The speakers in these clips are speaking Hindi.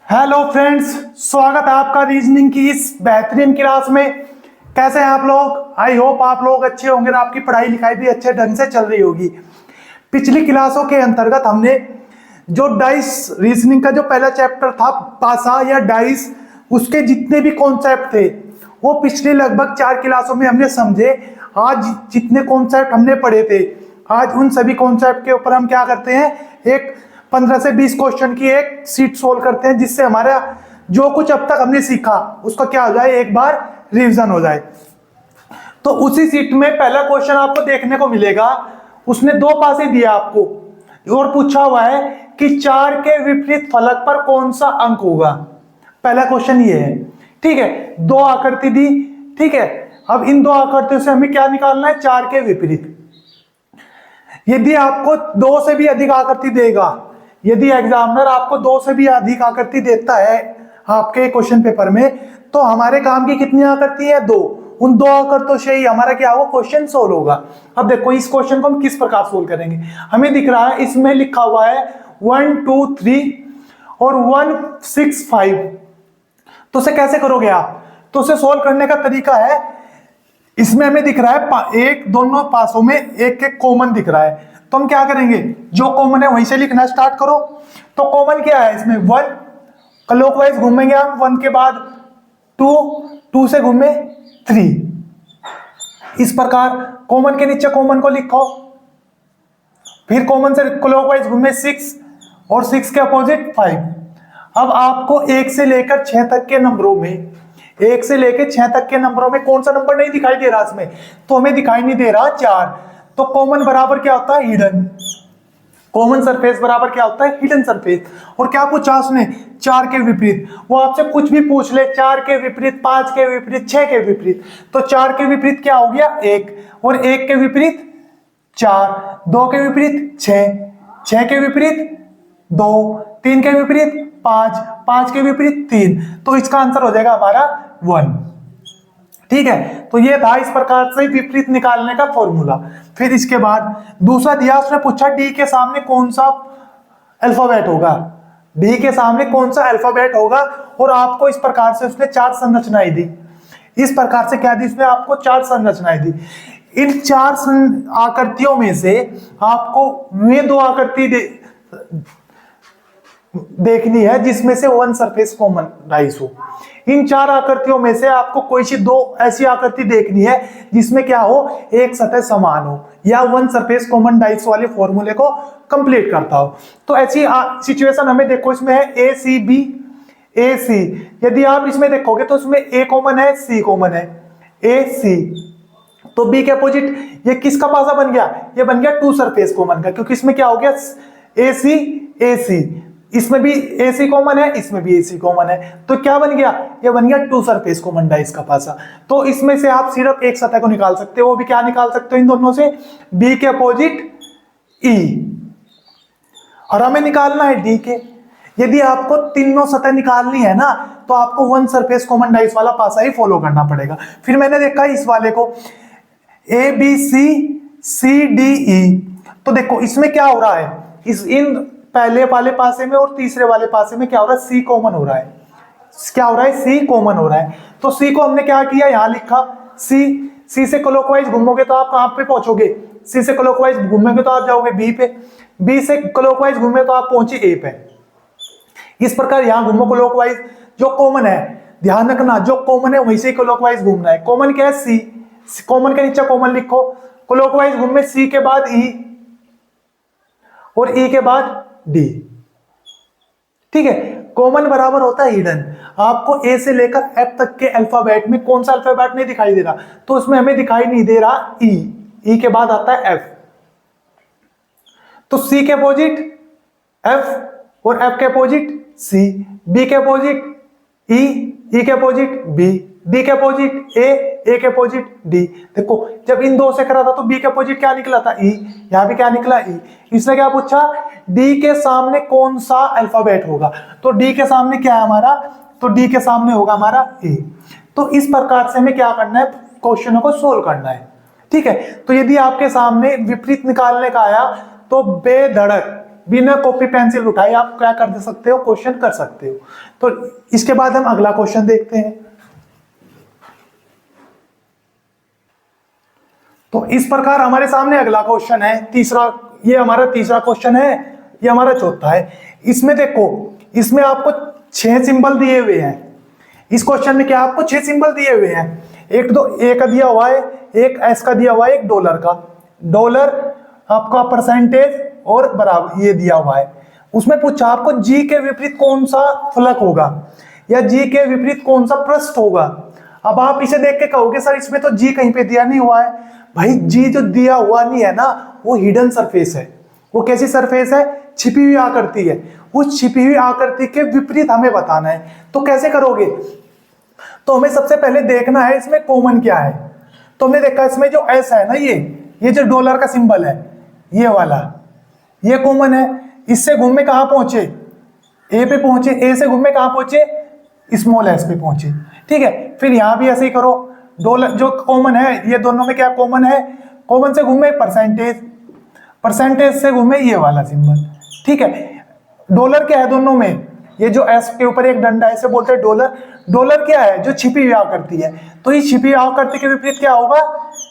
हेलो फ्रेंड्स, स्वागत है आपका रीजनिंग की इस बेहतरीन क्लास में। कैसे हैं आप लोग? आई होप आप लोग अच्छे होंगे और आपकी पढ़ाई लिखाई भी अच्छे ढंग से चल रही होगी। पिछली क्लासों के अंतर्गत हमने जो डाइस रीजनिंग का जो पहला चैप्टर था पासा या डाइस, उसके जितने भी कॉन्सेप्ट थे वो पिछले लगभग 4 क्लासों में हमने समझे। आज जितने कॉन्सेप्ट हमने पढ़े थे, आज उन सभी कॉन्सेप्ट के ऊपर हम क्या करते हैं, एक 15 से 20 क्वेश्चन की एक सीट सोल्व करते हैं, जिससे हमारा जो कुछ अब तक हमने सीखा उसका क्या हो जाए, एक बार रिवीजन हो जाए। तो उसी सीट में पहला क्वेश्चन आपको देखने को मिलेगा। उसने 2 पासे दिया आपको और पूछा हुआ है कि 4 के विपरीत फलक पर कौन सा अंक होगा। पहला क्वेश्चन ये है, ठीक है। 2 आकृति दी, ठीक है। अब इन 2 आकृतियों से हमें क्या निकालना है, 4 के विपरीत। यदि आपको 2 से भी अधिक आकृति देगा, यदि एग्जामिनर आपको 2 से भी अधिक आकृति देता है आपके क्वेश्चन पेपर में, तो हमारे काम की कितनी आकृति है, 2। उन 2 आकृतियों से ही हमारा क्या होगा, क्वेश्चन सोल्व होगा। अब देखो इस क्वेश्चन को हम किस प्रकार सोल्व करेंगे। हमें दिख रहा है इसमें लिखा हुआ है 1 2 3 और 1 6 5। तो उसे कैसे करोगे आप? तो उसे सोल्व करने का तरीका है, इसमें हमें दिख रहा है एक दोनों पासों में एक एक कॉमन दिख रहा है। तो हम क्या करेंगे, जो कॉमन है वहीं से लिखना स्टार्ट करो। तो कॉमन क्या है इसमें, 1। क्लॉकवाइज घूमेंगे हम, 1 के बाद 2, 2 से घूमे 3। इस प्रकार कॉमन के नीचे कॉमन को लिखो। फिर कॉमन से क्लॉकवाइज घूमे 6 और 6 के अपोजिट 5। अब आपको 1 से लेकर 6 तक के नंबरों में, 1 से लेकर 6 तक के नंबरों में कौन सा नंबर नहीं दिखाई दे रहा इसमें, तो हमें दिखाई नहीं दे रहा 4। तो कॉमन बराबर क्या होता है, हिडन। कॉमन सरफेस बराबर क्या होता है, हिडन सरफेस। और क्या पूछा उसने, 4 के विपरीत। वो आपसे कुछ भी पूछ ले, 4 के विपरीत, 5 के विपरीत, 6 के विपरीत, तो 4 के विपरीत क्या हो गया, 1। और 1 के विपरीत 4, 2 के विपरीत 6, 6 के विपरीत 2, 3 के विपरीत 5, 5 के विपरीत 3। तो इसका आंसर हो जाएगा हमारा 1। ठीक है, तो ये था इस प्रकार से विपरीत निकालने का फॉर्मूला। फिर इसके बाद दूसरा दिया, उसने पूछा डी के सामने कौन सा अल्फाबेट होगा, डी के सामने कौन सा अल्फाबेट होगा। और आपको इस प्रकार से उसने 4 संरचनाएं दी। इस प्रकार से क्या दी उसने आपको, 4 संरचनाएं दी। इन 4 आकृतियों में से आपको वे 2 आकृति देखनी है जिसमें से 1 सरफेस कॉमन डाइस हो। इन 4 आकृतियों में से आपको कोई सी 2 ऐसी आकृति देखनी है जिसमें क्या हो, एक सतह समान हो या 1 सरफेस कॉमन डाइस वाले फॉर्मूले को कंप्लीट करता हो। तो ऐसी सिचुएशन हमें देखो, इसमें है ए सी बी, ए सी। यदि आप इसमें देखोगे तो इसमें ए कॉमन है, सी कॉमन है, ए सी। तो बी के अपोजिट ये किसका पासा बन गया, ये बन गया 2 सरफेस कॉमन का, क्योंकि इसमें क्या हो गया, ए सी, ए सी। इसमें भी AC कॉमन है, इसमें भी AC कॉमन है, तो क्या बन गया, ये बन गया 2 सरफेस कॉमन डाइस का पासा। तो इसमें से आप सिर्फ एक सतह को निकाल सकते हो, वो भी क्या निकाल सकते हो इन दोनों से, B के अपोजिट E। और हमें निकालना है D के। यदि आपको तीनों सतह निकालनी है ना, तो आपको 1 सरफेस कॉमन डाइस वाला पासा ही फॉलो करना पड़ेगा। फिर मैंने देखा इस वाले को ABC CDE। तो देखो इसमें क्या हो रहा है, इन पहले वाले पासे में और तीसरे वाले पासे में क्या हो रहा है, C कॉमन हो रहा है। क्या हो रहा है, C कॉमन हो रहा है। तो C को हमने क्या किया, यहां लिखा C से क्लॉकवाइज घूमोगे तो आप कहां पे पहुंचोगे, C से क्लॉकवाइज घूमेंगे तो आप जाओगे B पे, B से क्लॉकवाइज घूमे तो आप पहुंचे A पे। इस प्रकार यहां घूमो क्लॉकवाइज, जो कॉमन है ध्यान रखना, जो कॉमन है वहीं से क्लॉकवाइज घूमना है। कॉमन क्या है, C, कॉमन के नीचे कॉमन लिखो। क्लॉकवाइज घूमे C के बाद E और E के बाद D। ठीक है, कॉमन बराबर होता है हिडन। आपको A से लेकर F तक के अल्फाबेट में कौन सा अल्फाबेट नहीं दिखाई दे रहा, तो उसमें हमें दिखाई नहीं दे रहा E के बाद आता है F। तो C के अपोजिट F और F के अपोजिट C, B के अपोजिट E के अपोजिट B, D के अपोजिट A के अपोजिट D। देखो जब इन 2 से करा था तो B के अपोजिट क्या निकला था, E। यहां भी क्या निकला, E। इसने क्या पूछा, D के सामने कौन सा अल्फाबेट होगा, तो D के सामने क्या है हमारा, तो D के सामने होगा हमारा A। तो इस प्रकार से हमें क्या करना है, क्वेश्चनों को सोल्व करना है। ठीक है, तो यदि आपके सामने विपरीत निकालने का आया तो बेधड़क बिना कॉपी पेंसिल उठाए आप क्या कर सकते हो, क्वेश्चन कर सकते हो। तो इसके बाद हम अगला क्वेश्चन देखते हैं। तो इस प्रकार हमारे सामने अगला क्वेश्चन है, तीसरा, ये हमारा तीसरा क्वेश्चन है, ये हमारा चौथा है। इसमें देखो, इसमें आपको 6 सिंबल दिए हुए हैं। इस क्वेश्चन में क्या आपको 6 सिंबल दिए हुए हैं, एक दो ए का दिया हुआ है, एक एस का दिया हुआ है, एक डॉलर का, डॉलर आपका परसेंटेज और बराबर ये दिया हुआ है। उसमें पूछा आपको जी के विपरीत कौन सा फलक होगा या जी के विपरीत कौन सा पृष्ठ होगा। अब आप इसे देख के कहोगे सर इसमें तो जी कहीं पे दिया नहीं हुआ है। भाई जी जो दिया हुआ नहीं है ना, वो हिडन सरफेस है। वो कैसी सरफेस है, छिपी हुई आकृति है। उस छिपी हुई आकृति के विपरीत हमें बताना है। तो कैसे करोगे, तो हमें सबसे पहले देखना है इसमें कॉमन क्या है। तो हमने देखा इसमें जो एस है ना, ये जो डॉलर का सिंबल है, ये वाला, ये कॉमन है। इससे घूमे कहां पहुंचे, ए पे पहुंचे, ए से घूमे कहां पहुंचे, स्मॉल एस पे पहुंचे। ठीक है, फिर यहां भी ऐसे ही करो, डॉलर जो कॉमन है, ये दोनों में क्या कॉमन है, कॉमन से घूमे परसेंटेज, परसेंटेज से घूमे ये वाला सिंबल। ठीक है, डॉलर क्या है दोनों में, ये जो एस के ऊपर एक डंडा है इसे बोलते हैं डॉलर। डॉलर क्या है, जो छिपी हुई आकृति है। तो ये छिपी हुई आकृति के विपरीत क्या होगा,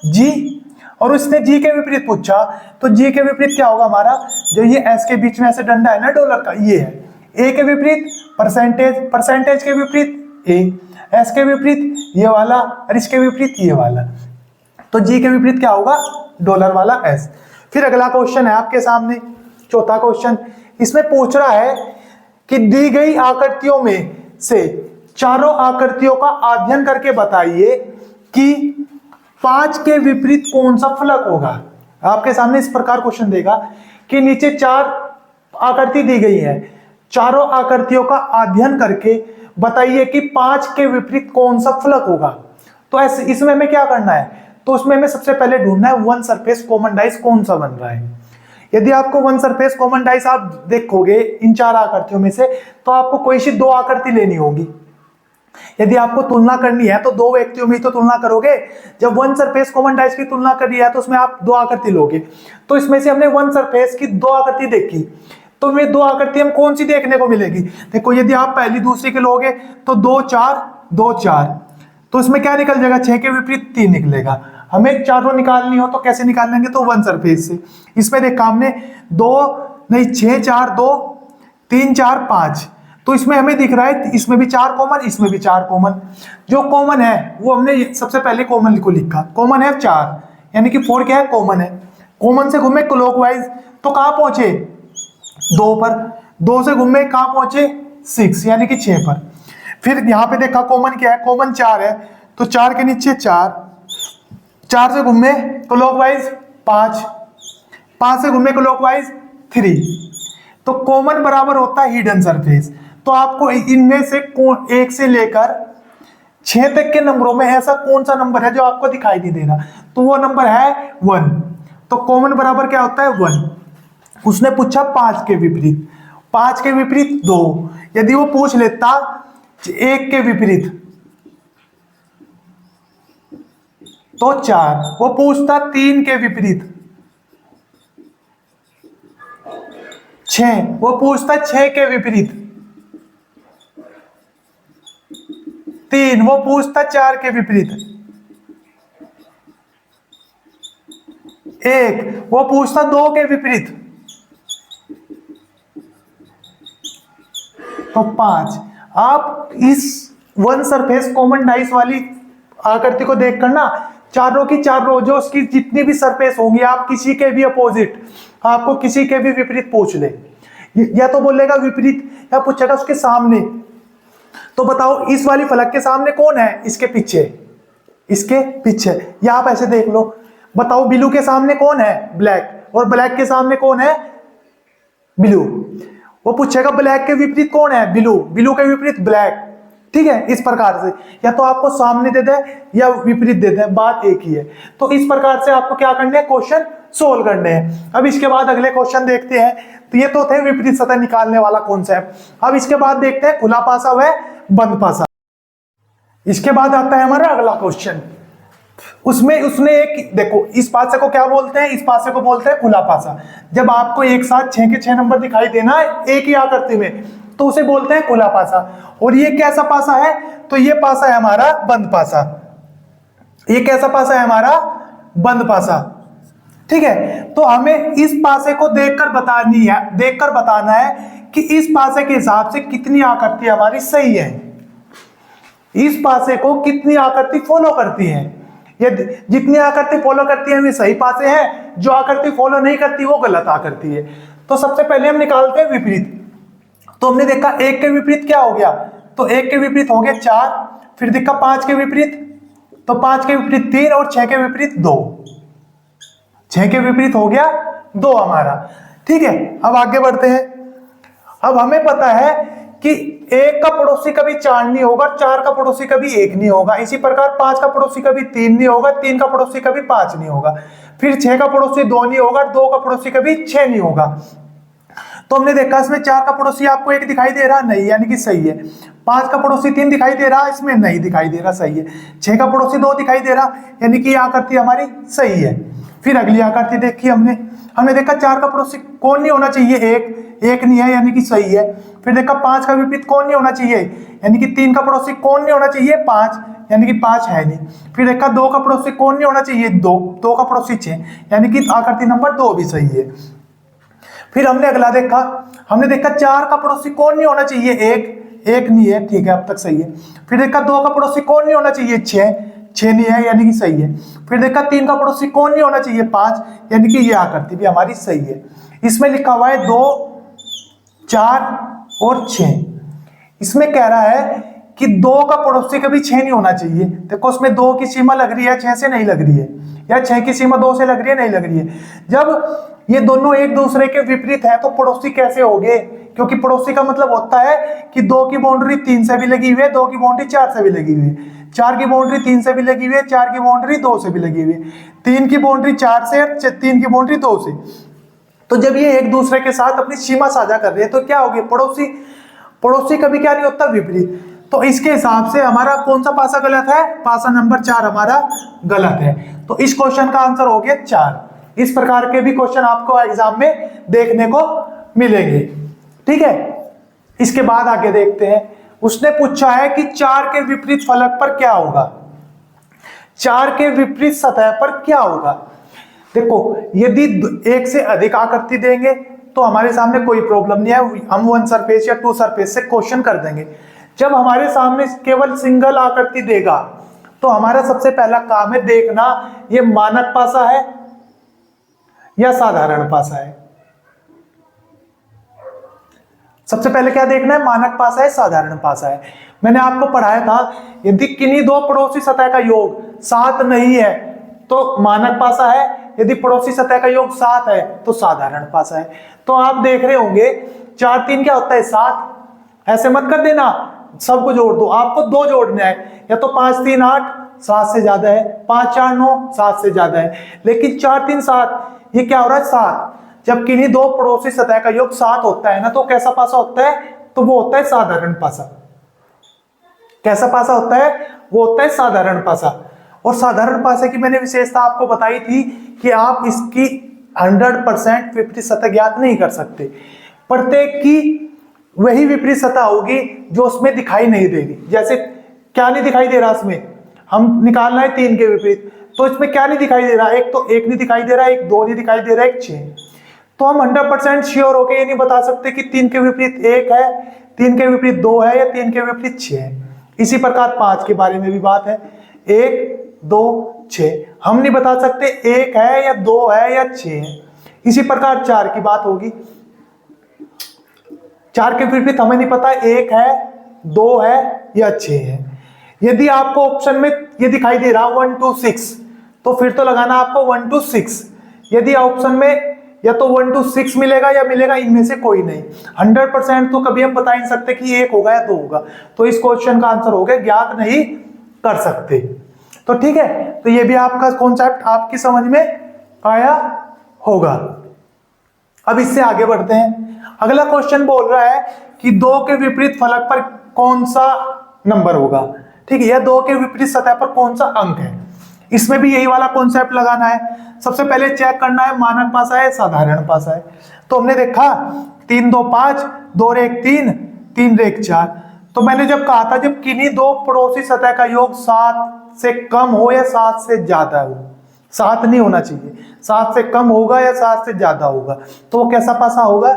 जी। और उसने जी के विपरीत पूछा, तो जी के विपरीत क्या होगा हमारा, जो ये एस के बीच में ऐसे डंडा है ना डॉलर का, ये है। ए के विपरीत परसेंटेज, परसेंटेज के विपरीत ए, एस के विपरीत ये वाला और इसके विपरीत ये वाला। तो जी के विपरीत क्या होगा, डॉलर वाला एस। फिर अगला क्वेश्चन है आपके सामने, चौथा क्वेश्चन। इसमें पूछ रहा है कि दी गई आकृतियों में से चारों आकृतियों का अध्ययन करके बताइए कि 5 के विपरीत कौन सा फलक होगा। आपके सामने इस प्रकार क्वेश्चन देगा कि नीचे 4 आकृति दी गई है, चारों आकृतियों का अध्ययन करके बताइए कि 5 के विपरीत कौन सा फलक होगा। तो ऐसे इसमें हमें क्या करना है, तो उसमें हमें सबसे पहले ढूंढना है वन सरफेस कॉमन डाइस कौन सा बन रहा है। यदि आपको वन सरफेस कॉमन डाइस आप देखोगे इन 4 आकृतियों में से, तो आपको कोई सी 2 आकृति लेनी होगी। यदि आपको तुलना करनी है तो 2 व्यक्तियों में तो तुलना करोगे। जब वन सरफेस कॉमन डाइस की तुलना करनी है तो उसमें आप 2 आकृति लोगे। तो इसमें से हमने वन सरफेस की 2 आकृति देखी, तो वे 2 आकृति हम कौन सी देखने को मिलेगी। देखो यदि आप पहली दूसरी के लोगे तो 2 4 2 4, तो इसमें क्या निकल जाएगा, 6 के विपरीत 3 निकलेगा। हमें चारों निकालनी हो तो कैसे निकालेंगे, तो वन सरफेस से। इसमें देखा हमने 2 नहीं 6 4 2 3 4 5, तो इसमें हमें दिख रहा है इसमें भी 4 कॉमन, इसमें भी 4 कॉमन। जो कॉमन है वो हमने सबसे पहले कॉमन को लिखा, कॉमन है 4, यानी कि 4 क्या है, कॉमन है। कॉमन से घूमे क्लॉकवाइज तो कहां पहुंचे, 2 पर। 2 से घूमे कहां पहुंचे, 6 यानी कि 6 पर। फिर यहां पे देखा कॉमन क्या है, कॉमन 4 है, तो 4 के नीचे 4, 4 से घूमे क्लॉकवाइज 5, 5 से घूमे क्लॉकवाइज 3। तो कॉमन बराबर होता है हिडन सरफेस। तो आपको इनमें से 1 से लेकर 6 तक के नंबरों में ऐसा कौन सा नंबर है जो आपको दिखाई नहीं दे रहा, तो वो नंबर है 1। तो कॉमन बराबर क्या होता है, 1। उसने पूछा 5 के विपरीत, 5 के विपरीत 2। यदि वो पूछ लेता 1 के विपरीत तो 4, वो पूछता 3 के विपरीत 6, वो पूछता 6 के विपरीत 3, वो पूछता 4 के विपरीत 1, वो पूछता 2 के विपरीत तो 5। आप इस वन सरफेस कॉमन डाइस वाली आकृति को देखकर ना, चारों की चारों जो उसकी जितनी भी सरफेस होंगी, आप किसी के भी अपोजिट, आपको किसी के भी विपरीत पूछ ले, या तो बोलेगा विपरीत या पूछेगा उसके सामने। तो बताओ इस वाली फलक के सामने कौन है, इसके पीछे, इसके पीछे, या आप ऐसे देख लो, बताओ ब्लू के सामने कौन है, ब्लैक, और ब्लैक के सामने कौन है, ब्लू। वो पूछेगा ब्लैक के विपरीत कौन है, ब्लू, ब्लू के विपरीत ब्लैक। ठीक है, इस प्रकार से या तो आपको सामने दे दे या विपरीत दे दे, बात एक ही है। तो इस प्रकार से आपको क्या करने हैं, क्वेश्चन सोल्व करने हैं। अब इसके बाद अगले क्वेश्चन देखते हैं। तो ये तो थे विपरीत सतह निकालने वाला कॉन्सेप्ट। अब इसके बाद देखते हैं खुला पासा व बंद पासा। इसके बाद आता है हमारा अगला क्वेश्चन। उसमें उसने एक, देखो इस पासे को क्या बोलते हैं, इस पासे को बोलते हैं खुला पासा। जब आपको एक साथ 6 के 6 नंबर दिखाई देना है एक ही आकृति में, तो उसे बोलते हैं खुला पासा। और ये कैसा पासा है, तो ये पासा है हमारा बंद पासा। ये कैसा पासा है हमारा, बंद पासा। ठीक है, तो हमें इस पासे को देखकर बताना है कि इस पासे के हिसाब से कितनी आकृति हमारी सही है, इस पासे को कितनी आकृति फॉलो करती है। ये जितनी आकृति फॉलो करती है वे सही पासे हैं, जो आकृति फॉलो नहीं करती वो गलत आकृति है। तो सबसे पहले हम निकालते हैं विपरीत। तो हमने देखा 1 के विपरीत क्या हो गया, तो 1 के विपरीत हो गया 4, फिर देखा 5 के विपरीत, तो 5 के विपरीत 3 और 6 के विपरीत 2। 6 के विपरीत हो गया 2 हमारा। ठीक है, अब आगे बढ़ते हैं। अब हमें पता है कि 1 का पड़ोसी कभी 4 नहीं होगा, 4 का पड़ोसी कभी 1 नहीं होगा, इसी प्रकार 5 का पड़ोसी कभी 3 नहीं होगा, 3 का पड़ोसी कभी 5 नहीं होगा, फिर 6 का पड़ोसी 2 नहीं होगा, 2 का पड़ोसी कभी 6 नहीं होगा। तो हमने देखा इसमें 4 का पड़ोसी आपको 1 दिखाई दे रहा, नहीं, यानी कि सही है। 5 का पड़ोसी 3 दिखाई दे रहा, इसमें नहीं दिखाई दे रहा, सही है। 6 का पड़ोसी 2 दिखाई दे रहा, यानी कि आकृति हमारी सही है। फिर अगली आकृति देखी हमने देखा 4 का पड़ोसी कौन नहीं होना चाहिए, 1 नहीं है, यानी कि सही है। फिर देखा 5 का विपरीत कौन नहीं होना चाहिए, यानी कि 3 का पड़ोसी कौन नहीं होना चाहिए, 5, यानी कि 5 है नहीं। फिर देखा 2 का पड़ोसी कौन नहीं होना चाहिए, 2 का पड़ोसी 6, यानी कि आकृति नंबर 2 भी सही है। फिर हमने अगला देखा, हमने देखा 4 का पड़ोसी कौन नहीं होना चाहिए, 1 नहीं है, ठीक है, अब तक सही है। फिर देखा 2 का पड़ोसी कौन नहीं होना चाहिए, 6 नहीं है, यानी कि सही है। फिर देखा 3 का पड़ोसी कौन नहीं होना चाहिए, 5, यानी कि ये आकृति भी हमारी सही है। इसमें लिखा हुआ है 2, 4 और 6। इसमें कह रहा है कि 2 का पड़ोसी कभी 6 नहीं होना चाहिए। देखो उसमें 2 की सीमा लग रही है, 6 से नहीं लग रही है, या 6 की सीमा 2 से लग रही है, नहीं लग रही है। जब ये दोनों एक दूसरे के विपरीत है तो पड़ोसी कैसे हो गए, क्योंकि पड़ोसी का मतलब होता है कि 2 की बाउंड्री 3 से भी लगी हुई है, 2 की बाउंड्री 4 से भी लगी हुई है, 4 की बाउंड्री 3 से भी लगी हुई है, 4 की बाउंड्री 2 से भी लगी हुई है, 3 की बाउंड्री 4 से, 3 की बाउंड्री 2 से। तो जब ये एक दूसरे के साथ अपनी सीमा साझा कर रहे हैं तो क्या हो गया, पड़ोसी कभी क्या नहीं होता, विपरीत। तो इसके हिसाब से हमारा कौन सा पासा गलत है, पासा नंबर 4 हमारा गलत है। तो इस क्वेश्चन का आंसर हो गया 4। इस प्रकार के भी क्वेश्चन आपको एग्जाम में देखने को मिलेंगे। ठीक है, इसके बाद आगे देखते हैं। उसने पूछा है कि 4 के विपरीत फलक पर क्या होगा, 4 के विपरीत सतह पर क्या होगा। देखो यदि 1 से अधिक आकृति देंगे तो हमारे सामने कोई प्रॉब्लम नहीं है, हम 1 सरफेस या 2 सरफेस से क्वेश्चन कर देंगे। जब हमारे सामने केवल सिंगल आकृति देगा तो हमारा सबसे पहला काम है देखना ये मानक पासा है या साधारण पासा है। सबसे पहले क्या देखना है, मानक पासा है, साधारण पासा है। मैंने आपको पढ़ाया था यदि किन्हीं 2 पड़ोसी सतह का योग 7 नहीं है तो मानक पासा है, यदि पड़ोसी सतह का योग 7 है तो साधारण पासा है। तो आप देख रहे होंगे 4 3 क्या होता है, 7। ऐसे मत कर देना सबको जोड़ दो, आपको 2 जोड़ने हैं, या तो 5 3 8 7 से ज्यादा है, 5 4 9 7 से ज्यादा है, लेकिन 4 3 7 ये क्या हो रहा है, 7। जब किन्हीं 2 पड़ोसी सतह का योग 7 होता है ना तो कैसा पासा होता है, तो वो होता है साधारण पासा। कैसा पासा होता है, वो होता है साधारण पासा। और साधारण पासे की मैंने विशेषता आपको बताई थी कि आप इसकी 100% विपरीत सतह ज्ञात नहीं कर सकते। प्रत्येक की वही विपरीत सतह होगी जो उसमें दिखाई नहीं देगी। जैसे क्या नहीं दिखाई दे रहा, इसमें हम निकालना है 3 के विपरीत, तो इसमें क्या नहीं दिखाई दे रहा, एक तो 1 नहीं दिखाई दे रहा, एक 2 नहीं दिखाई दे रहा, एक 6। तो हम 100% श्योर होके ये नहीं बता सकते कि 3 के विपरीत 1 है, 3 के विपरीत 2 है, या 3 के विपरीत 6 है। इसी प्रकार 5 के बारे में भी बात है, 1 2 6 हम नहीं बता सकते 1 है या 2 है या 6 है। इसी प्रकार 4 की बात होगी, 4 के विपरीत हमें नहीं पता 1 है 2 है या 6 है। यदि आपको ऑप्शन में ये दिखाई दे रहा 1 2 6 तो फिर तो लगाना आपको 1 2 6। यदि ऑप्शन में या तो 1 2 6 मिलेगा या मिलेगा इनमें से कोई नहीं, 100% तो कभी हम बता नहीं सकते कि 1 होगा या 2 होगा। तो इस क्वेश्चन का आंसर हो गया ज्ञात नहीं कर सकते। तो ठीक है, तो ये भी आपका कॉन्सेप्ट आपकी समझ में आया होगा। अब इससे आगे बढ़ते हैं। अगला क्वेश्चन बोल रहा है कि 2 के विपरीत फलक पर कौन सा नंबर होगा, ठीक है, या 2 के विपरीत सतह पर कौन सा अंक है। इसमें भी यही वाला कॉन्सेप्ट लगाना है। सबसे पहले चेक करना है मानक पासा है साधारण पासा है। तो हमने देखा 3 2 5, 2 और 1 3, 3 और 1 4। तो मैंने जब कहा था जब किन्हीं दो पड़ोसी सतह का योग 7 से कम हो या 7 से ज्यादा हो, 7 नहीं होना चाहिए, 7 से कम होगा या 7 से ज्यादा होगा, तो वो कैसा पासा होगा?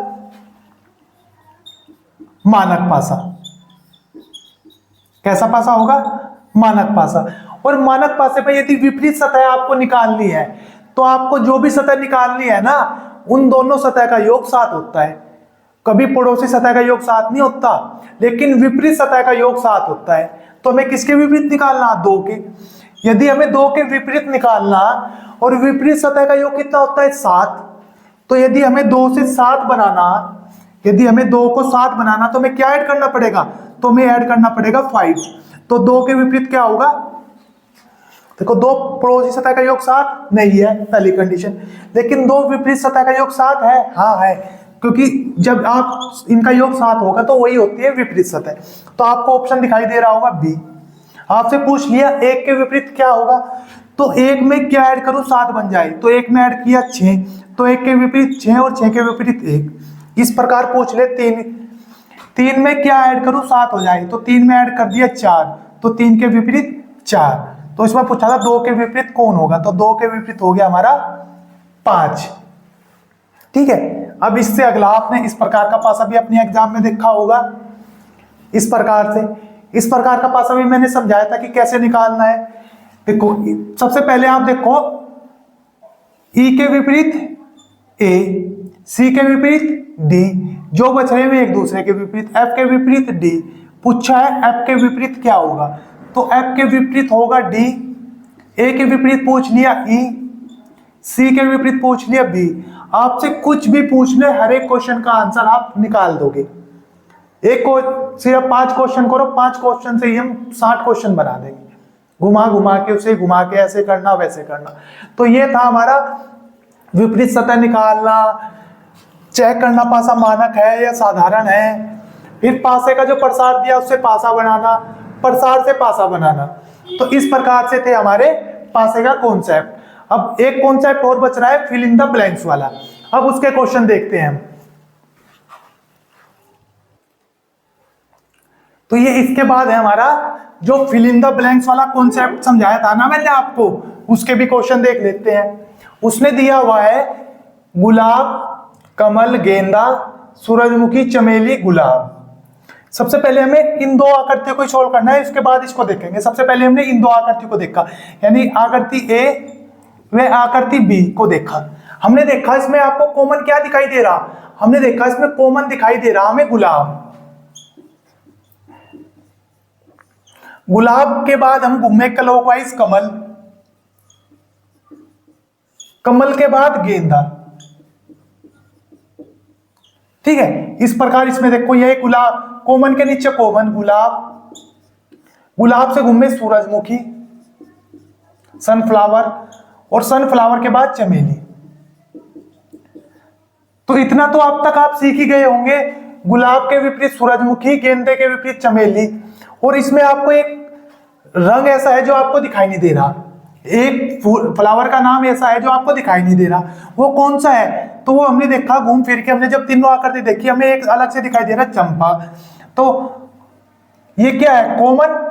मानक पासा। कैसा पासा होगा? मानक पासा। और मानक पासे पर यदि विपरीत सतह आपको निकालनी है तो आपको जो भी सतह निकालनी है ना, उन दोनों सतह का योग 7 होता है। कभी पड़ोसी सतह का योग 7 नहीं होता, लेकिन विपरीत सतह का योग 7 होता है। तो हमें किसके विपरीत निकालना? 2 के। यदि हमें 2 के विपरीत निकालना और विपरीत सतह का योग कितना होता है? 7। तो यदि हमें 2 से 7 बनाना, यदि हमें 2 को 7 बनाना तो हमें क्या ऐड करना पड़ेगा? तो हमें ऐड करना पड़ेगा 5। तो 2 के विपरीत क्या होगा? देखो 2 पड़ोसी सतह का योग 7 नहीं है, पहली कंडीशन। लेकिन 2 विपरीत सतह का योग 7 है, हाँ है, क्योंकि जब आप इनका योग 7 होगा तो वही होती है विपरीत सतह। तो आपको ऑप्शन दिखाई दे रहा होगा बी। आपसे पूछ लिया 1 के विपरीत क्या होगा, तो 1 में क्या ऐड करूं 7 बन जाए, तो 1 में ऐड किया 6, तो 1 के विपरीत 6 और 6 के विपरीत 1। इस प्रकार पूछ ले 3 में क्या ऐड करूं 7 हो जाए, तो 3 में ऐड कर दिया 4, तो 3 के विपरीत 4। तो इसमें पूछा था 2 के विपरीत कौन होगा, तो 2 के विपरीत हो गया हमारा 5। ठीक है। अब इससे अगला आपने इस प्रकार का पासा भी अपने एग्जाम में देखा होगा। इस प्रकार का पासा भी मैंने समझाया था कि कैसे निकालना है। देखो सबसे पहले आप देखो ई के विपरीत ए, सी के विपरीत डी, जो बच रहे हैं एक दूसरे के विपरीत, एफ के विपरीत डी। पूछा है एफ के विपरीत क्या होगा, तो एफ के विपरीत होगा डी, ए के विपरीत पूछ लिया ई, सी के विपरीत पूछ लिया बी। आपसे कुछ भी पूछ ले, हर एक क्वेश्चन का आंसर आप निकाल दोगे। एक को सिर्फ 5 क्वेश्चन करो, 5 क्वेश्चन से ही हम 60 क्वेश्चन बना देंगे, घुमा घुमा के उसे घुमा के ऐसे करना वैसे करना। तो ये था हमारा विपरीत सतह निकालना, चेक करना पासा मानक है या साधारण है, फिर पासे का जो प्रसार दिया उससे पासा बनाना, प्रसार से पासा बनाना। तो इस प्रकार से थे हमारे पासे का कॉन्सेप्ट। अब एक कॉन्सेप्ट और बच रहा है, फिल इन द ब्लैंक्स वाला। अब उसके क्वेश्चन देखते हैं हम। तो ये इसके बाद है हमारा जो फिल इन द ब्लैंक्स वाला कॉन्सेप्ट समझाया था ना मैंने आपको, उसके भी क्वेश्चन देख लेते हैं। उसने दिया हुआ है गुलाब, कमल, गेंदा, सूरजमुखी, चमेली, गुलाब। सबसे पहले हमें इन 2 आकृतियों को सोल्व करना है, इसके बाद इसको देखेंगे। सबसे पहले हमने इन 2 आकृतियों को देखा, यानी आकृति ए व आकृति बी को देखा। हमने देखा इसमें आपको कॉमन क्या दिखाई दे रहा, हमने देखा इसमें कॉमन दिखाई दे रहा हमें गुलाब। गुलाब के बाद हम घूमे क्लॉकवाइज कमल, कमल के बाद गेंदा। ठीक है, इस प्रकार इसमें देखो ये गुलाब, कॉमन के नीचे कॉमन गुलाब, गुलाब से घूमे सूरजमुखी, सनफ्लावर, और सनफ्लावर के बाद चमेली। तो इतना तो अब तक आप सीख ही गए होंगे, गुलाब के विपरीत सूरजमुखी, गेंदे के विपरीत चमेली। और इसमें आपको एक रंग ऐसा है जो आपको दिखाई नहीं दे रहा, एक फ्लावर का नाम ऐसा है जो आपको दिखाई नहीं दे रहा, वो कौन सा है? तो वो हमने देखा घूम फिर के, हमने जब तीनों आकृति देखी हमें एक अलग से दिखाई दे रहा है, चंपा। तो ये क्या है? कॉमन।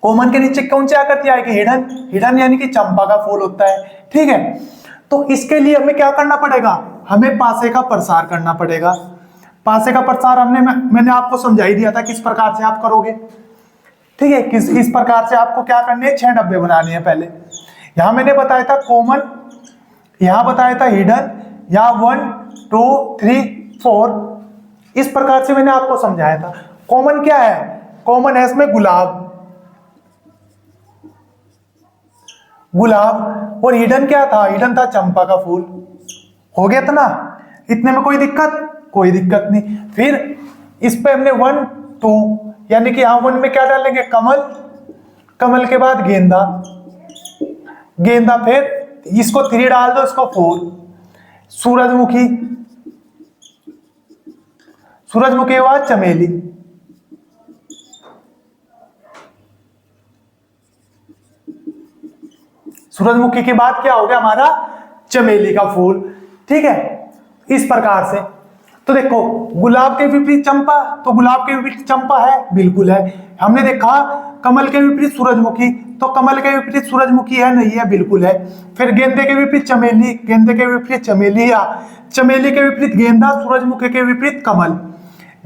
कॉमन के नीचे कौन सी आकृति आएगी? हिडन। हिडन यानी कि चंपा का फूल होता है। ठीक है, तो इसके लिए हमें क्या करना पड़ेगा? हमें पासे का प्रसार करना पड़ेगा। पासे का प्रसार मैंने आपको समझा ही दिया था किस प्रकार से आप करोगे। ठीक है, इस प्रकार से आपको क्या करने हैं, 6 डब्बे बनाने हैं। पहले यहां मैंने बताया था कॉमन, यहां बताया था हिडन, यहां 1 2 3 4, इस प्रकार से मैंने आपको समझाया था। कॉमन क्या है? कॉमन है इसमें गुलाब, गुलाब। और हिडन क्या था? हिडन था चंपा का फूल। हो गया था ना, इतने में कोई दिक्कत? कोई दिक्कत नहीं। फिर इस पे हमने 1 2, यानी कि यहां 1 में क्या डालेंगे? कमल, कमल के बाद गेंदा, गेंदा, फिर इसको 3 डाल दो, इसको 4, सूरजमुखी, सूरजमुखी के बाद चमेली। सूरजमुखी के बाद क्या हो गया हमारा चमेली का फूल। ठीक है, इस प्रकार से। तो देखो गुलाब के विपरीत चंपा, तो गुलाब के विपरीत चंपा है, बिल्कुल है। हमने देखा कमल के विपरीत सूरजमुखी, तो कमल के विपरीत सूरजमुखी है, नहीं है, बिल्कुल है। फिर गेंदे के विपरीत चमेली, गेंदे के विपरीत चमेली, या चमेली के विपरीत गेंदा, सूरजमुखी के विपरीत कमल।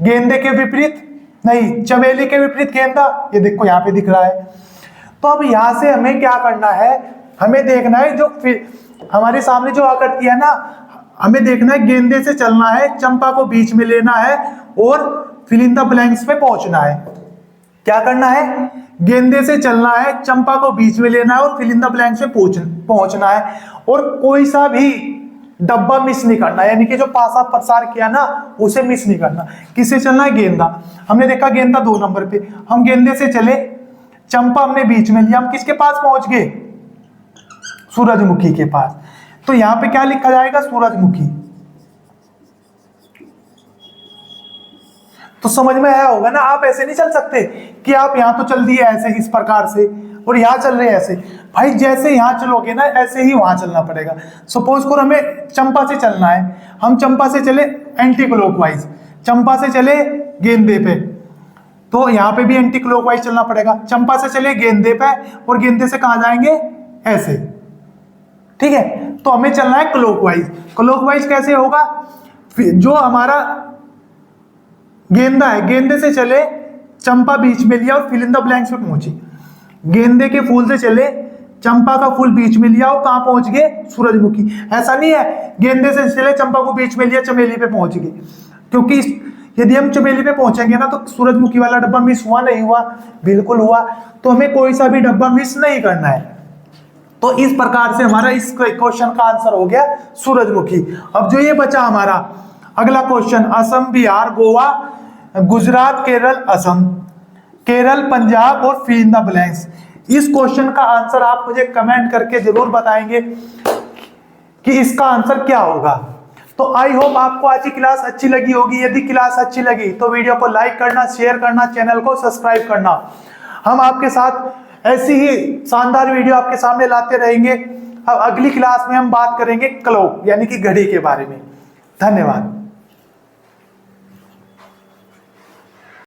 गेंदे के विपरीत नहीं, चमेली के विपरीत गेंदा, ये देखो यहाँ पे दिख रहा है। तो अब यहां से हमें क्या करना है, हमें देखना है जो हमारे सामने जो आकृति है ना, हमें देखना है गेंदे से चलना है, चंपा को बीच में लेना है और फिल इन द ब्लैंक्स पे पहुंचना है। क्या करना है, गेंदे से चलना है, चंपा को बीच में लेना है और फिल इन द ब्लैंक्स पे पहुंचना है। और कोई सा भी डब्बा मिस नहीं करना, यानी कि जो पासा प्रसार किया ना उसे मिस नहीं करना। किससे चलना है, गेंदा। हमने देखा गेंदा 2 नंबर पे, हम गेंदे से चले, चंपा हमने बीच में लिया, हम किसके पास पहुंच गए, सूरजमुखी के पास। तो यहां पे क्या लिखा जाएगा, सूरजमुखी। तो समझ में आया होगा ना। आप ऐसे नहीं चल सकते कि आप यहां तो चल दिए ऐसे इस प्रकार से और यहां चल रहे ऐसे। भाई जैसे यहां चलोगे ना ऐसे ही वहां चलना पड़ेगा। सपोज करो हमें चंपा से चलना है, हम चंपा से चले एंटी क्लॉकवाइज, चंपा से चले गेंदे पे, तो यहाँ पे भी एंटी क्लॉकवाइज चलना पड़ेगा। चंपा से चले गेंदे पे और गेंदे से कहां जाएंगे, ऐसे। ठीक है, तो हमें चलना है क्लॉकवाइज। क्लॉकवाइज कैसे होगा, जो हमारा गेंदा है, गेंदे से चले, चंपा बीच में लिया और फिल इन द ब्लैंक्स पे पहुंची। गेंदे के फूल से चले, चंपा का फूल बीच में लिया और कहां पहुंच गए, सूरजमुखी। ऐसा नहीं है गेंदे से चले, चंपा को बीच में लिया, चमेली पे पहुंच गए। क्योंकि यदि हम चमेली पे पहुंचेंगे ना तो सूरजमुखी वाला डब्बा मिस हुआ, नहीं हुआ, बिल्कुल हुआ। तो हमें कोई सा भी डब्बा मिस नहीं करना है। तो इस प्रकार से हमारा इस क्वेश्चन का आंसर हो गया सूरजमुखी। अब जो ये बचा हमारा अगला क्वेश्चन, असम, बिहार, गोवा, गुजरात, केरल, असम, केरल, पंजाब और फिल इन द ब्लैंक्स। इस क्वेश्चन का आंसर आप मुझे कमेंट करके जरूर बताएंगे कि इसका आंसर क्या होगा। तो आई होप आपको आज की क्लास अच्छी लगी होगी। यदि क्लास अच्छी लगी तो वीडियो को लाइक करना, शेयर करना, चैनल को सब्सक्राइब करना। हम आपके साथ ऐसी ही शानदार वीडियो आपके सामने लाते रहेंगे। अब अगली क्लास में हम बात करेंगे क्लॉक यानी कि घड़ी के बारे में। धन्यवाद।